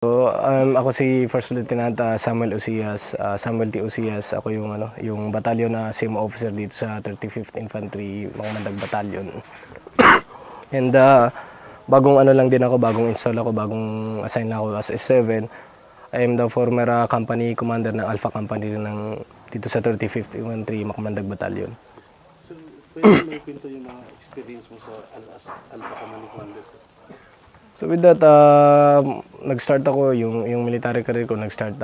Ako si First Lieutenant Samuel Ucias, Samuel T. Ucias. Ako yung batalyon na SIM officer dito sa 35th Infantry Mangmandag Battalion. And bagong lang din ako, bagong install ako, bagong assign na ako as S7. I am the former company commander ng Alpha Company dito sa 35th Infantry Mangmandag Battalion. So, pwede mo ikwento yung mga experience mo sa Alpha Company Commander? So with that, nag-start ako, yung military career ko, nag-start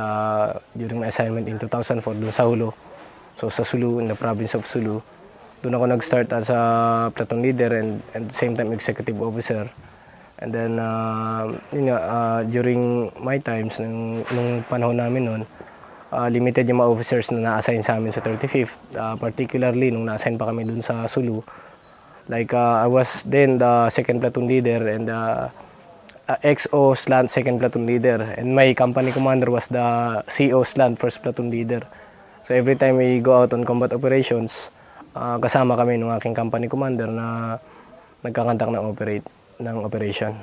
during my assignment in 2004 dun sa Hulo. So sa Sulu, in the province of Sulu. Doon ako nag-start as a platoon leader and at the same time executive officer. And then, during my times, nung panahon namin noon, limited yung mga officers na na-assign sa amin sa 35th. Particularly, nung na-assign pa kami dun sa Sulu. Like, I was then the second platoon leader and XO/second platoon leader, and my company commander was the CO/first platoon leader. So every time we go out on combat operations, kasama kami ng aking company commander na nagkakantak ng operation.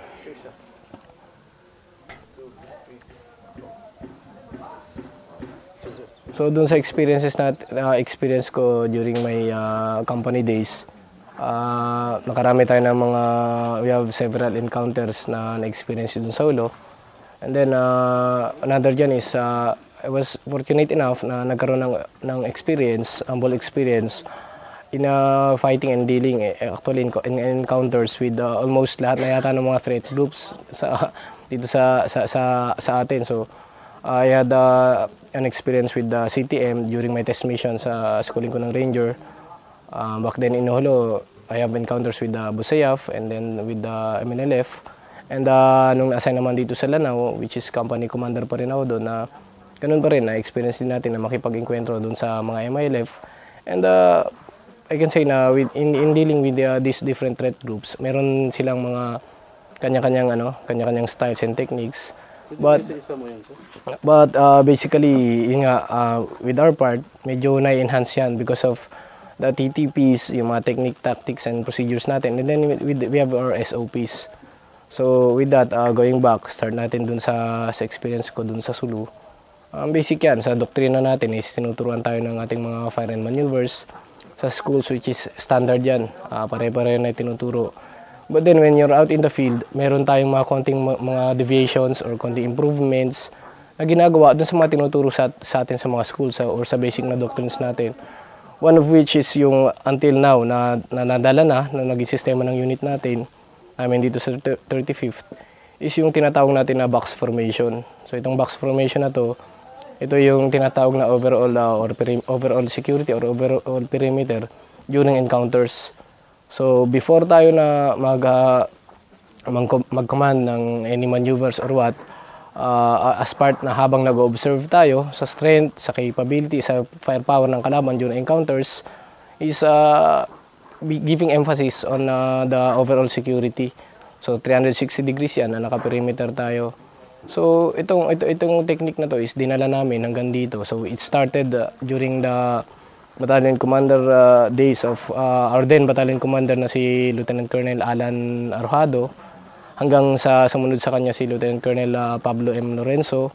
So dun sa experience ko during my company days, nakarami tayo ng we have several encounters na na-experience dun sa Ulo. And then, another dyan is, I was fortunate enough na nagkaroon ng experience, humble experience, in fighting and dealing, actually in encounters with almost lahat na yata ng mga threat groups dito sa atin. So, I had an experience with the CTM during my test mission sa schooling ko ng Ranger. Back then in Holo, I have encounters with the Busayaf and then with the MNLF. And nung na-assign naman dito sa Lanao, which is company commander pa rin ako doon, na ganun pa rin, na-experience din natin na makipag-enkwentro doon sa mga MILF. And I can say na in dealing with these different threat groups, meron silang mga kanya-kanyang styles and techniques. But basically, with our part, medyo na-enhance yan because of the TTPs, yung mga technique, tactics, and procedures natin. And then we have our SOPs. So with that, going back, start natin dun sa experience ko dun sa Sulu. Basic yan, sa doktrina natin is tinuturuan tayo ng ating mga fire and maneuvers sa schools, which is standard yan. Pare-pare na tinuturo. But then when you're out in the field, meron tayong mga konting mga deviations or konting improvements na ginagawa dun sa mga tinuturo sa atin sa mga schools or sa basic na doctrines natin. One of which is yung until now na nadala na naging sistema ng unit natin, dito sa 35th, is yung tinatawag natin na box formation. So itong box formation na to, ito yung tinatawag na overall security or overall perimeter during encounters. So before tayo na mag-command ng any maneuvers or what, as part na habang nag-observe tayo sa strength, sa capability, sa firepower ng kalaban during encounters, is giving emphasis on the overall security. So 360 degrees yan na naka-perimeter tayo. So itong technique na to is dinala namin hanggang dito. So it started during the battalion commander days of our then battalion commander na si Lieutenant Colonel Alan Arojado, hanggang sa sumunod sa kanya si Lieutenant Colonel Pablo M. Lorenzo.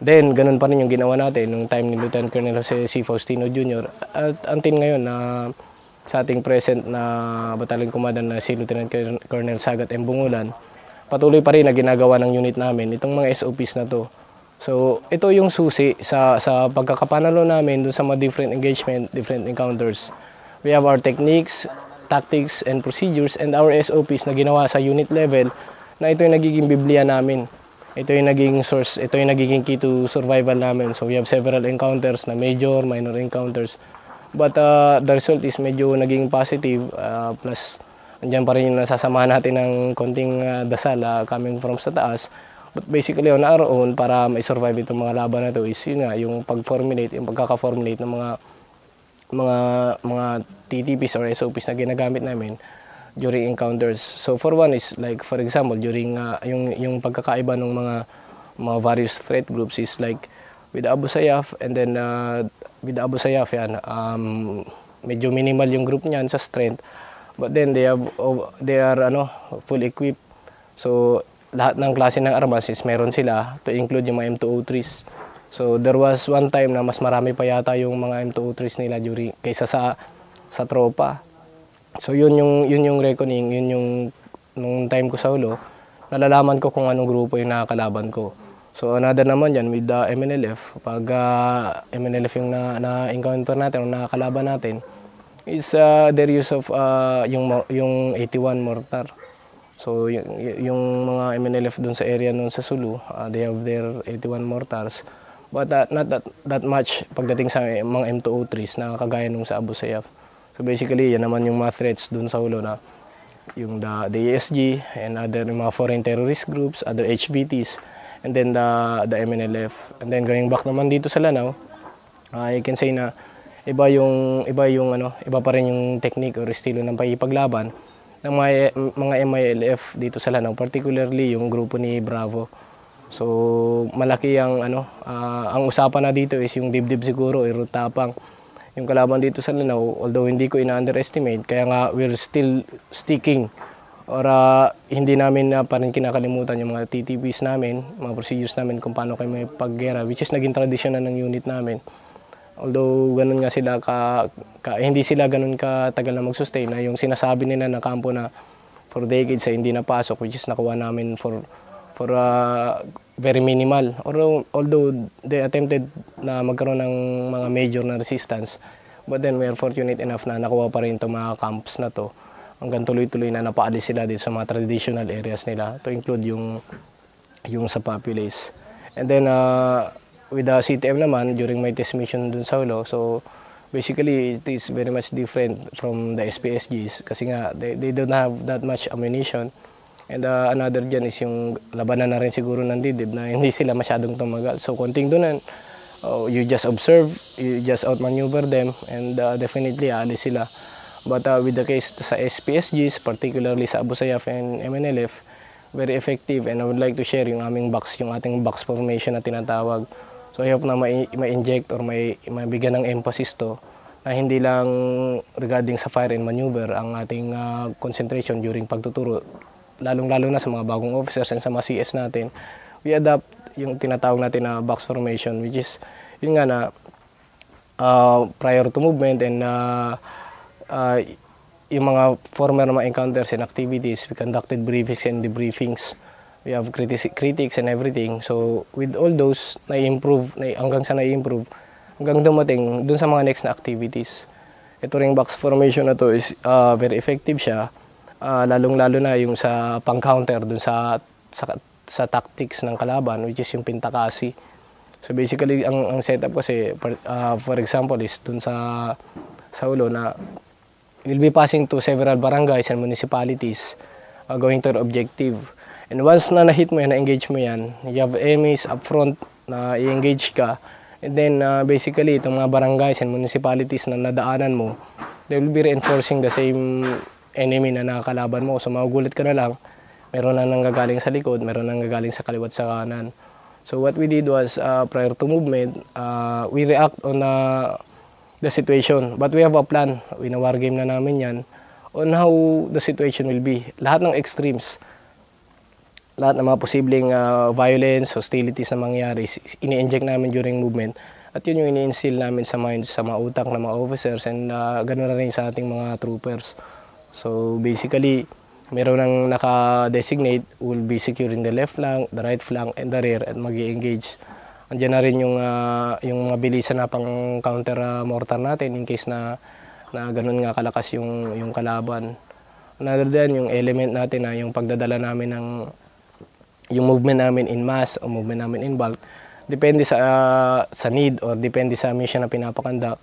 Then, ganun pa rin yung ginawa natin nung time ni Lieutenant Colonel Jose C. Faustino Jr. At until ngayon na sa ating present na battalion commander na si Lieutenant Colonel Sagat M. Bungulan, patuloy pa rin na ginagawa ng unit namin itong mga SOPs na to. So, ito yung susi sa pagkakapanalo namin dun sa mga different engagement, different encounters. We have our techniques, tactics and procedures, and our SOPs na ginawa sa unit level, na ito yung nagiging biblia namin. Ito yung nagiging source, ito yung nagiging key to survival namin. So we have several encounters na major, minor encounters. But the result is medyo naging positive, plus andyan pa rin yung nasasamahan natin ng konting dasal coming from sa taas. But basically on our own, para ma-survive itong mga laban na ito is yun nga, yung pag-formulate, yung pagkaka-formulate ng mga TTPs or SOPs na ginagamit namin during encounters. So for one is like, for example, during yung pagkakaiba ng mga various threat groups is like with Abu Sayyaf, and then with Abu Sayyaf yan, medyo minimal yung group niyan sa strength, but then they are full equipped. So lahat ng klase ng armas is meron sila, to include yung mga M203s. So there was one time na mas marami pa yata yung mga M203s nila kaysa sa tropa. So yun yung reckoning, yun yung nung time ko sa ulo, nalalaman ko kung anong grupo yung nakakalaban ko. So another naman yan with the MNLF, pag MNLF yung na-encounter natin o nakakalaban natin, is their use of yung 81 mortar. So yung mga MNLF dun sa area nun sa Sulu, they have their 81 mortars. But not that much pagdating sa mga M203s na kagaya nung sa Abu Sayyaf. So basically, yan naman yung mga threats dun sa ulo na yung the ESG and other mga foreign terrorist groups, other HVTs, and then the MNLF. And then going back naman dito sa Lanao, I can say na iba pa rin yung technique or estilo ng pakikipaglaban ng mga MILF dito sa Lanao, particularly yung grupo ni Bravo. So malaki ang usapan na dito is yung dibdib siguro, Tapang. Yung kalaban dito sa Lanao, although hindi ko ina-underestimate, kaya nga we're still sticking or hindi namin pa rin kinakalimutan yung mga TTPs namin, mga procedures namin kung paano kayo may paggera, which is naging tradisyon na ng unit namin. Although ganun nga sila hindi sila ganun katagal na mag-sustain, na yung sinasabi nila na kampo na for decades ay hindi napasok, which is nakuha namin for very minimal. Although they attempted na magkaroon ng mga major na resistance, but then we are fortunate enough na nakuha pa rin itong mga camps na to. Hanggang tuloy-tuloy na napaalis sila dito sa mga traditional areas nila, to include yung sa Papiles. And then with the CTM naman, during my test mission dun sa Ulo, so basically it is very much different from the SPSGs kasi nga they don't have that much ammunition. And another dyan is yung labanan na rin siguro ng didib na hindi sila masyadong tumagal. So konting doon, you just observe, you just outmaneuver them, and definitely aalis sila. But with the case sa SPSGs, particularly sa Abu Sayyaf and MNLF, very effective, and I would like to share yung ating box formation na tinatawag. So I hope na ma-inject or may bigyan ng emphasis to na hindi lang regarding sa fire and maneuver ang ating concentration during pagtuturo, lalong-lalo na sa mga bagong officers and sa mga CS natin. We adapt yung tinatawag natin na box formation, which is yun nga na prior to movement and yung mga former na mga encounters and activities, we conducted briefings and debriefings. We have critics and everything. So with all those, hanggang sa na-improve, hanggang dumating dun sa mga next na activities. Ito ring box formation na to is very effective siya. Lalong-lalo na yung sa pang-counter dun sa tactics ng kalaban, which is yung pintakasi. So basically, ang setup kasi, for example, is dun sa Ulo na we'll be passing to several barangays and municipalities going to our objective. And once na na-hit mo yan, na-engage mo yan, you have enemies up front na i-engage ka. And then basically, itong mga barangays and municipalities na nadaanan mo, they will be reinforcing the same enemy na nakakalaban mo. So magugulat ka na lang, meron na nanggagaling sa likod, meron na nanggagaling sa kaliwat sa kanan. So what we did was, prior to movement, we react on the situation. But we have a plan, wina-war game na namin yan, on how the situation will be. Lahat ng extremes, lahat ng mga posibleng violence, hostilities na mangyari, ini-inject namin during movement. At yun yung ini-instill namin sa minds, sa mga utak ng mga officers, and ganoon na rin sa ating mga troopers. So basically, meron nang naka-designate who will be securing the left flank, the right flank, and the rear, at mag-i-engage. Andiyan na rin yung mga bilisan na pang counter mortar natin in case na ganun nga kalakas yung kalaban. Another din, yung element natin na yung pagdadala namin yung movement namin in mass o movement namin in bulk, depende sa need or depende sa mission na pinapakandak.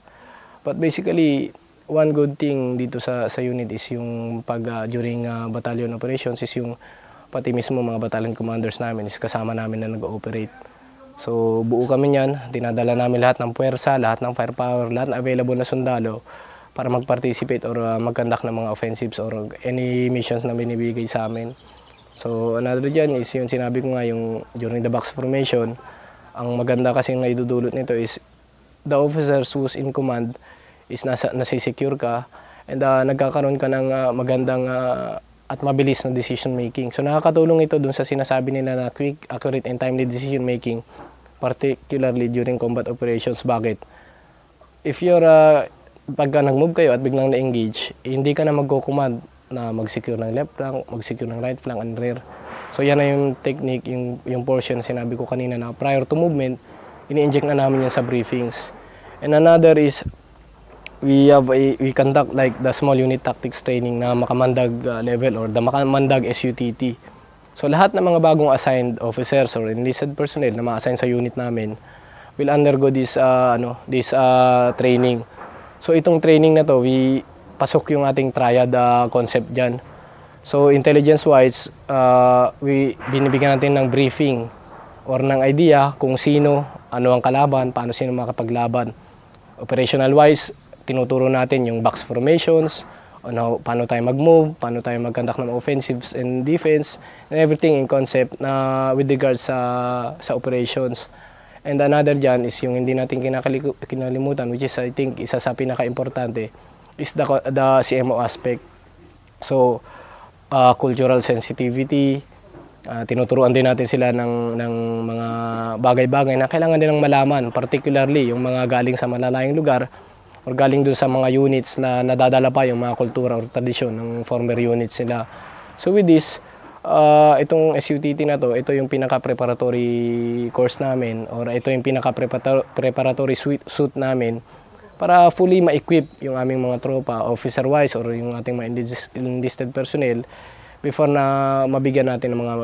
But basically, one good thing dito sa unit is yung during battalion operations is yung pati mismo mga battalion commanders namin is kasama namin na nag-ooperate. So buo kami niyan, dinadala namin lahat ng puwersa, lahat ng firepower, lahat ng available na sundalo para mag-participate or mag-conduct ng mga offensives or any missions na binibigay sa amin. So another dyan is yung sinabi ko nga yung during the box formation, ang maganda kasi yung naidudulot nito is the officers who's in command is nasisecure ka, and nagkakaroon ka ng magandang at mabilis na decision making. So nakakatulong ito dun sa sinasabi nila na quick, accurate, and timely decision making, particularly during combat operations. Bakit? If you're, pagka nag-move kayo at biglang na-engage, hindi ka na magko-command na mag-secure ng left flank, mag-secure ng right flank and rear. So yan na yung technique, yung portion na sinabi ko kanina na prior to movement, ini-inject na namin yan sa briefings. And another is, we conduct like the small unit tactics training na makamandag level or the makamandag SUTT. So lahat ng mga bagong assigned officers or enlisted personnel na ma-assign sa unit namin will undergo this training. So itong training na to, pasok yung ating triad concept dyan. So intelligence-wise, binibigyan natin ng briefing or ng idea kung sino, ano ang kalaban, paano sino makapaglaban. Operational-wise, tinuturo natin yung box formations, paano tayo mag-move, paano tayo mag-conduct ng offensives and defense, and everything in concept na with regards sa operations. And another dyan is yung hindi natin kinalimutan, which is I think isa sa pinaka-importante, is the CMO aspect. So, cultural sensitivity, tinuturuan din natin sila ng mga bagay-bagay na kailangan nilang malaman, particularly yung mga galing sa malalayong lugar or galing dun sa mga units na nadadala pa yung mga kultura or tradisyon ng former units nila. So with this, itong SUTT na to, ito yung pinaka-preparatory course namin or ito yung pinaka-preparatory suit namin para fully ma-equip yung aming mga tropa, officer-wise or yung ating mga enlisted personnel before na mabigyan natin ng mga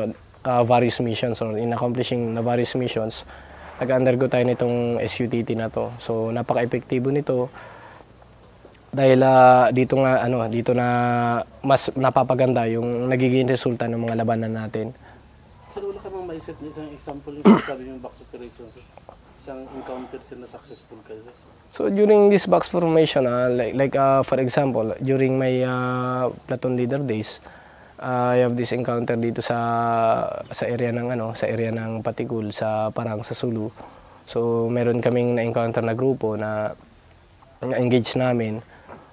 various missions or in accomplishing na various missions, nag-undergo tayo nitong SUTT na to. So napaka-epektibo nito dahil dito na mas napapaganda yung nagiging resulta ng mga labanan natin. Sir, wala ka bang maiset na isang example yung sabi yung box operation, sir? Isang encounter sir na successful kayo, sir? So during this box formation, for example, during my platoon leader days, I have this encounter dito sa area ng Patikul sa Parang sa Sulu. So meron kaming na-encounter na grupo na engage namin.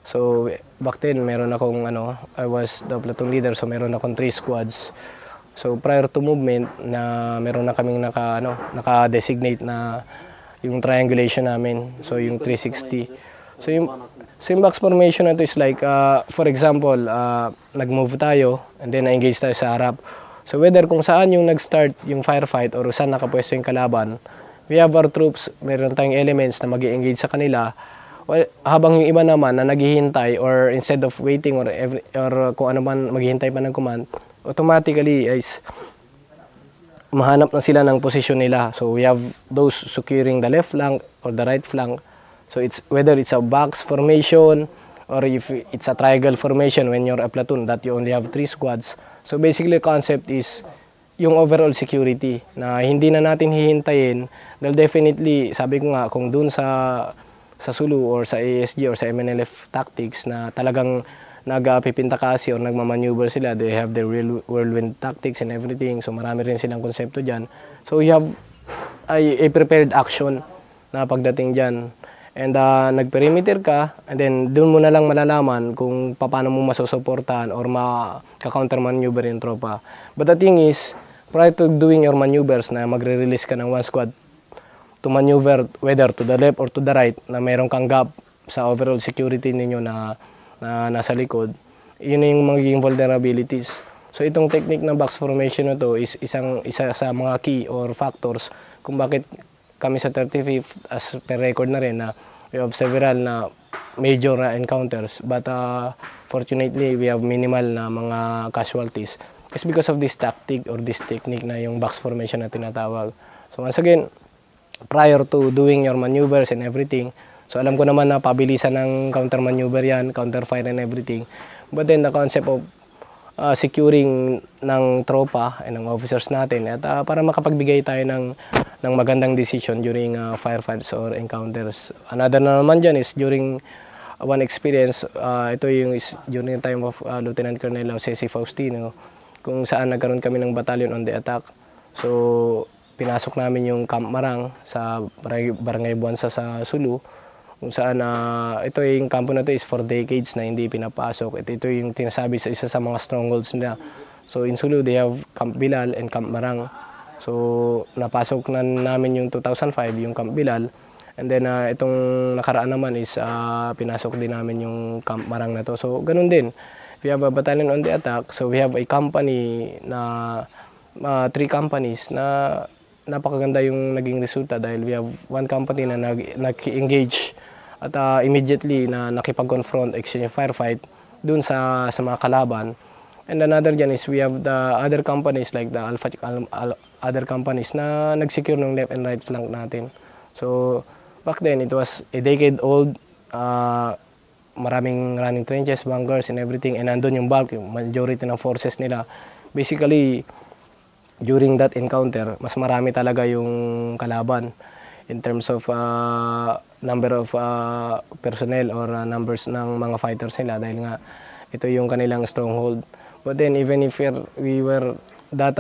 So back then meron akong I was the platoon leader, so meron akong 3 squads. So prior to movement na meron na kaming naka-designate na yung triangulation namin. So yung 360. So yung box formation na to is like for example, nag-move tayo and then na-engage tayo sa harap. So whether kung saan yung nag-start yung firefight or saan nakapwesto yung kalaban, we have our troops, meron tayong elements na mag-engage sa kanila. Well, habang yung iba naman na naghihintay or instead of waiting or kung ano man maghihintay pa ng command, automatically is mahanap na sila ng posisyon nila. So we have those securing the left flank or the right flank. So it's whether it's a box formation or if it's a triangle formation when you're a platoon that you only have 3 squads. So basically the concept is yung overall security na hindi na natin hihintayin dahil definitely sabi ko nga kung dun sa Sulu or sa ASG or sa MNLF tactics na talagang nagpipinta kasi or nagmamaneuver sila, they have their real whirlwind tactics and everything. So marami rin silang konsepto dyan. So you have a prepared action na pagdating dyan. And nag-perimeter ka and then doon mo na lang malalaman kung paano mo masusuportahan or maka-counter maneuver yung tropa. But the thing is, prior to doing your maneuvers na magre-release ka ng 1 squad to maneuver whether to the left or to the right na mayroon kang gap sa overall security ninyo na nasa likod, yun yung magiging vulnerabilities. So itong technique ng box formation na to is isa sa mga key or factors kung bakit kami sa 35th as per record na rin na we have several na major na encounters but fortunately we have minimal na mga casualties. It's because of this tactic or this technique na yung box formation na tinatawag. So once again, prior to doing your maneuvers and everything, so alam ko naman na pabilisan ng counter maneuver yan, counter fire and everything. But then the concept of securing ng tropa and ng officers natin at para makapagbigay tayo ng magandang decision during firefights or encounters. Another na naman dyan is during one experience, ito yung during the time of Lieutenant Colonel Ceci Faustino, kung saan nagkaroon kami ng battalion on the attack. So pinasok namin yung Camp Marang sa Barangay Buansa sa Sulu kung saan ito yung kampo na to is for decades na hindi pinapasok. Ito yung tinasabi sa isa sa mga strongholds nila. So in Sulu, they have Camp Bilal and Camp Marang. So napasok na namin yung 2005, yung Camp Bilal. And then itong nakaraan naman is pinasok din namin yung Camp Marang na to. So ganun din. We have a battalion on the attack. So we have a company na 3 companies na napakaganda yung naging resulta dahil we have one company na nag-engage at immediately na nakipag-confront, exchange firefight dun sa mga kalaban. And another dyan is we have the other companies like the other companies na nag-secure ng left and right flank natin. So back then it was a decade old, maraming running trenches, bunkers and everything, and nandun yung bulk, yung majority ng forces nila. Basically, during that encounter, mas marami talaga yung kalaban in terms of number of personnel or numbers ng mga fighters nila dahil nga ito yung kanilang stronghold. But then even if we were that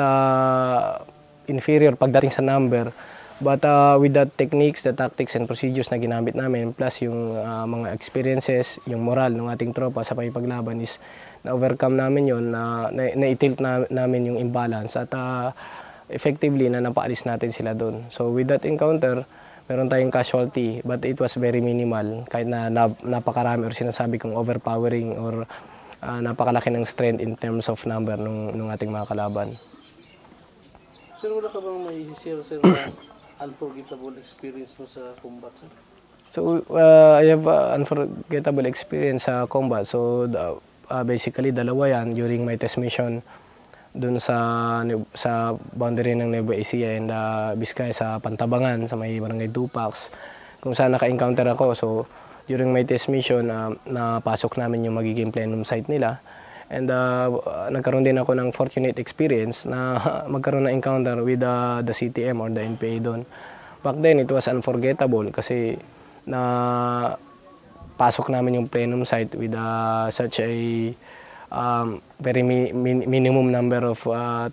inferior pagdating sa number, but with the techniques, the tactics and procedures na ginamit namin plus yung mga experiences, yung moral ng ating tropa sa pakipaglaban is na-overcome namin yun, na-tilt namin yung imbalance at effectively na napaalis natin sila doon. So with that encounter, meron tayong casualty but it was very minimal kahit na napakarami or sinasabi kong overpowering or napakalaki ng strength in terms of number nung ating mga kalaban. Sir, wala ka bang may share sir na unforgettable experience mo sa combat, sir? So I have unforgettable experience sa combat. So basically dalawa yan during my test mission dun sa boundary ng Nueva Ecija and Vizcaya sa Pantabangan sa may barangay Dupax kung saan naka-encounter ako. So during my test mission napasok namin yung magiging plenum site nila and nagkaroon din ako ng fortunate experience na magkaroon ng encounter with the CTM or the NPA doon. Back then it was unforgettable kasi na pasok namin yung plenum site with such a very minimum number of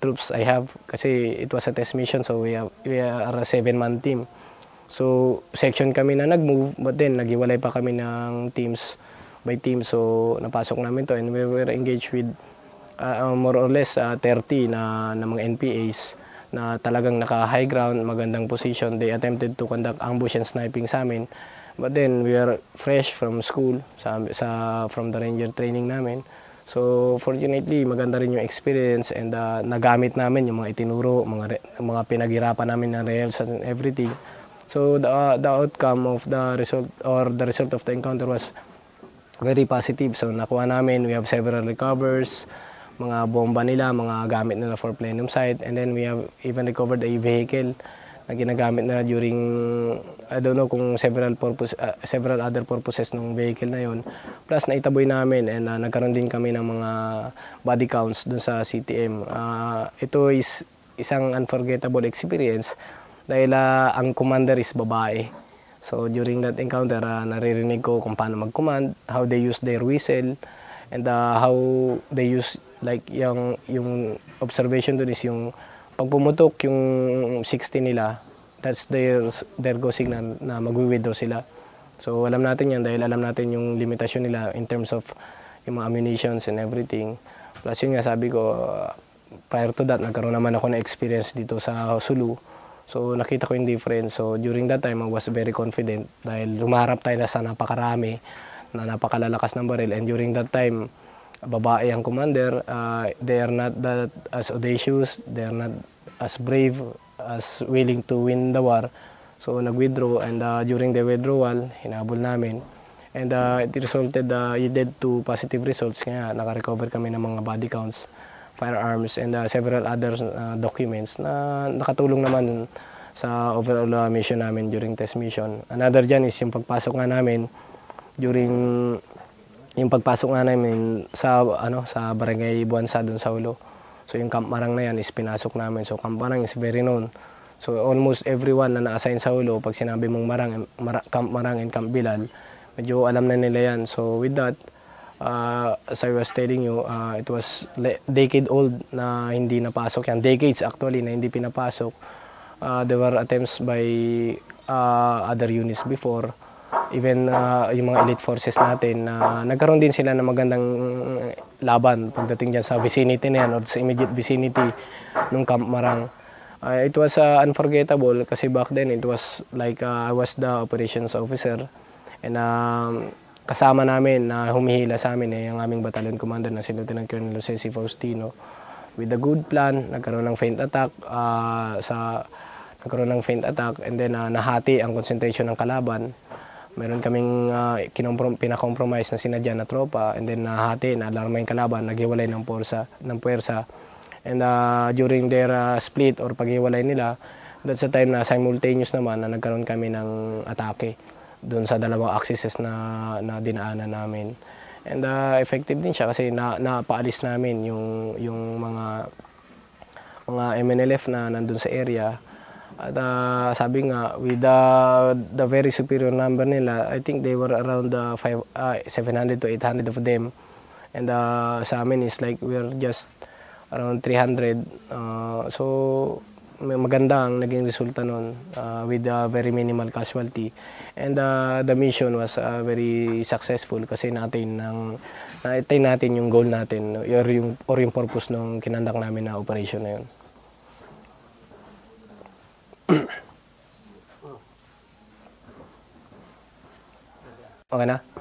troops I have kasi it was a test mission, so we are a 7-man team. So section kami na nag-move but then naghiwalay pa kami ng teams by team, so napasok namin to and we were engaged with more or less 30 na mga NPAs na talagang naka-high ground, magandang position. They attempted to conduct ambush and sniping sa amin. But then we are fresh from school from the ranger training namin. So fortunately maganda rin yung experience and nagamit namin yung mga itinuro, mga pinaghirapan namin ng rails and everything. So the outcome of the result or the result of the encounter was very positive. So nakuha namin, we have several recovers, mga bomba nila, mga gamit nila for plenum site, and then we have even recovered a vehicle na ginagamit na during, I don't know kung several other purposes ng vehicle na yon. Plus naitaboy namin and nagkaroon din kami ng mga body counts dun sa CTM. Ito is isang unforgettable experience dahil ang commander is babae. So during that encounter, naririnig ko kung paano mag-command, how they use their whistle, and how they use like yung observation dun is yung pag pumutok yung 60 nila, that's their go signal na magwi-withdraw sila. So alam natin yan dahil alam natin yung limitasyon nila in terms of yung mga ammunitions and everything. Plus yun nga sabi ko, prior to that, nagkaroon naman ako na experience dito sa Sulu. So nakita ko yung difference. So during that time, I was very confident dahil lumaharap tayo na sa napakarami, na napakalalakas ng baril. And during that time, babae ang commander, they are not that as audacious, they are not as brave, as willing to win the war. So nag-withdraw and during the withdrawal, hinabol namin. And it led to positive results. Kaya naka-recover kami ng mga body counts, firearms, and several other documents na nakatulong naman sa overall mission namin during test mission. Another dyan is yung pagpasok nga namin sa barangay Buansa dun sa Ulo. So yung Camp Marang na yan is pinasok namin. So Camp Marang is very known. So almost everyone na na-assign sa Ulo, pag sinabi mong Camp Marang and Camp Bilal, medyo alam na nila yan. So with that, as I was telling you, it was decade old na hindi napasok yan. Decades actually na hindi pinapasok. There were attempts by other units before. even yung mga elite forces natin na nagkaroon din sila ng magandang laban pagdating dyan sa vicinity na yan or sa immediate vicinity ng Camp Marang. It was unforgettable kasi back then it was like I was the operations officer and kasama namin na humihila sa amin yung aming battalion commander na si Lieutenant Colonel Jose C. Faustino. With a good plan, nagkaroon ng feint attack and then nahati ang concentration ng kalaban. Meron kaming pinakompromise na sinadya na tropa and then nahati, na-alarma yung kalaban, naghiwalay ng puwersa. And during their split or paghiwalay nila, that's the time na simultaneous naman na nagkaroon kami ng atake doon sa dalawang axes na dinaanan namin. And effective din siya kasi napaalis namin yung mga MNLF na nandun sa area. At sabi nga, with the very superior number nila, I think they were around 700 to 800 of them. And sa amin is like we're just around 300. So maganda ang naging resulta nun with very minimal casualty. And the mission was very successful kasi na-attain natin yung goal natin or yung purpose ng kinandak namin na operation na yun. Okay na?